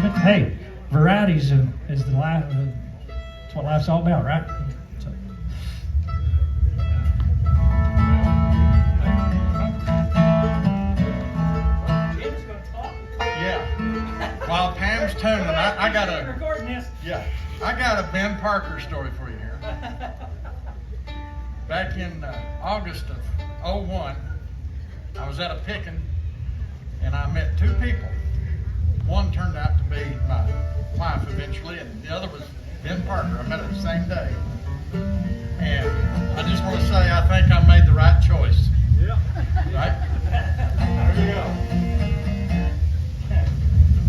achievement. Hey, varieties is the life. That's what life's all about, right? So. Yeah. While Pam's tuning, I got a recording this. yeah, I got a Ben Parker story for you here. Back in August of '01, I was at a picking, and I met two people. One turned out to be my wife eventually, and the other was Ben Parker. I met her the same day. And I just want to say I think I made the right choice. Yeah. Right? There you go.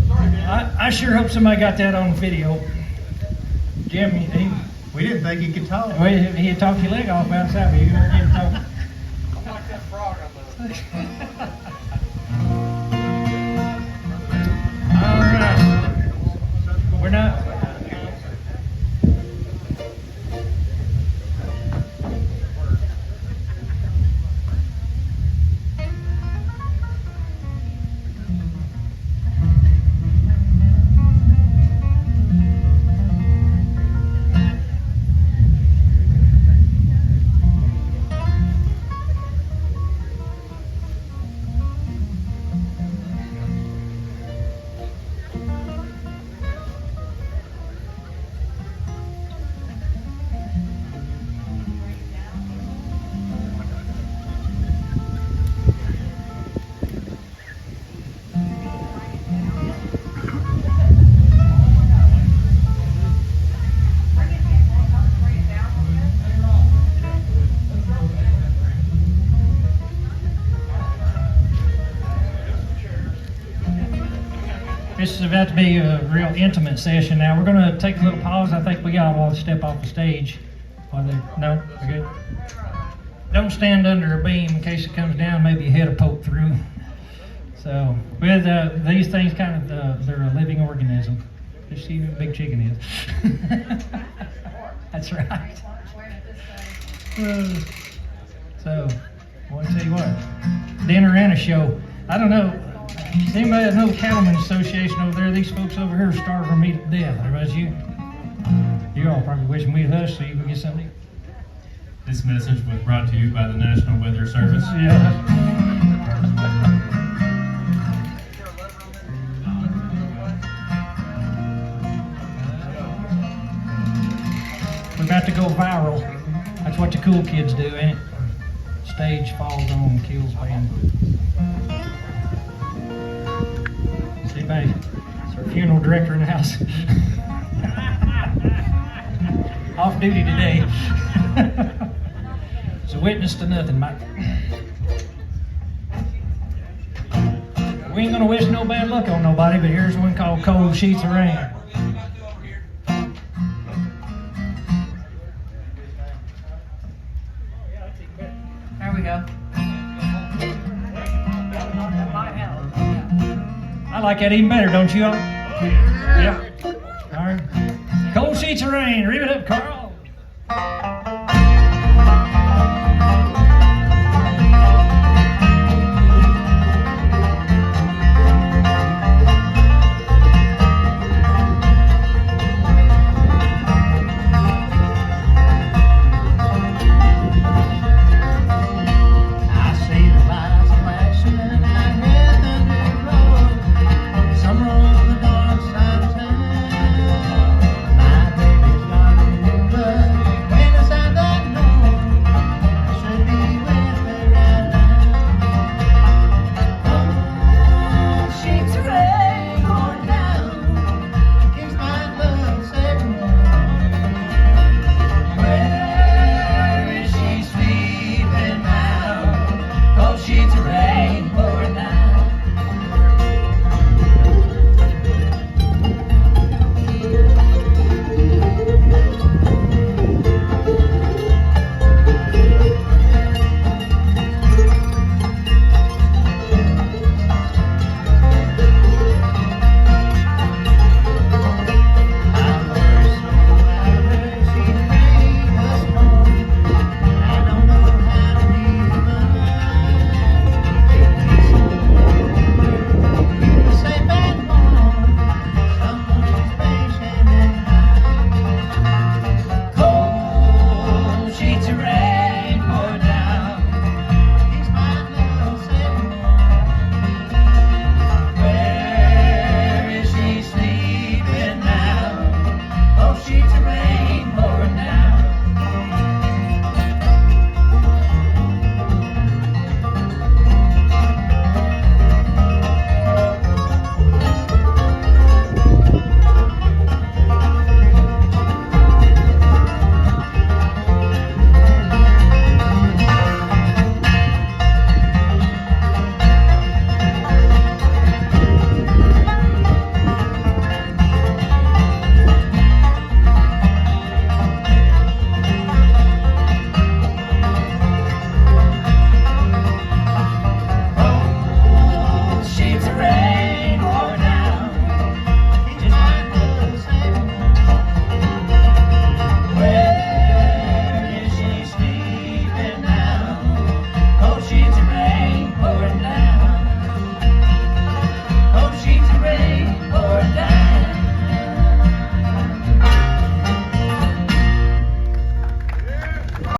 Sorry, Ben. I sure hope somebody got that on video. Jim, We didn't think he could talk. he talked your leg off outside, but you heard him talk. I like that frog on the All right. We're not. This is about to be a real intimate session now. We're going to take a little pause. I think we all want to step off the stage. No? We're good? Don't stand under a beam in case it comes down. Maybe your head will poke through. So, with these things, kind of, they're a living organism. Just see who the big chicken is. That's right. So, I want to tell you what. Dinner and a show. I don't know. Does anybody that know the Cattlemen's Association over there? These folks over here are starving me to death. How about you? You all probably wishing we'd hush so you can get something to eat. This message was brought to you by the National Weather Service. Yeah. We're about to go viral. That's what the cool kids do, ain't it? Stage falls on, kills band. Anybody? Funeral director in the house. Off duty today. It's a witness to nothing, Mike. We ain't gonna wish no bad luck on nobody, but here's one called Cold Sheets of Rain. There we go. I like that even better, don't you all? Yeah. All right. Cold Sheets of Rain. Rev it up, Carl.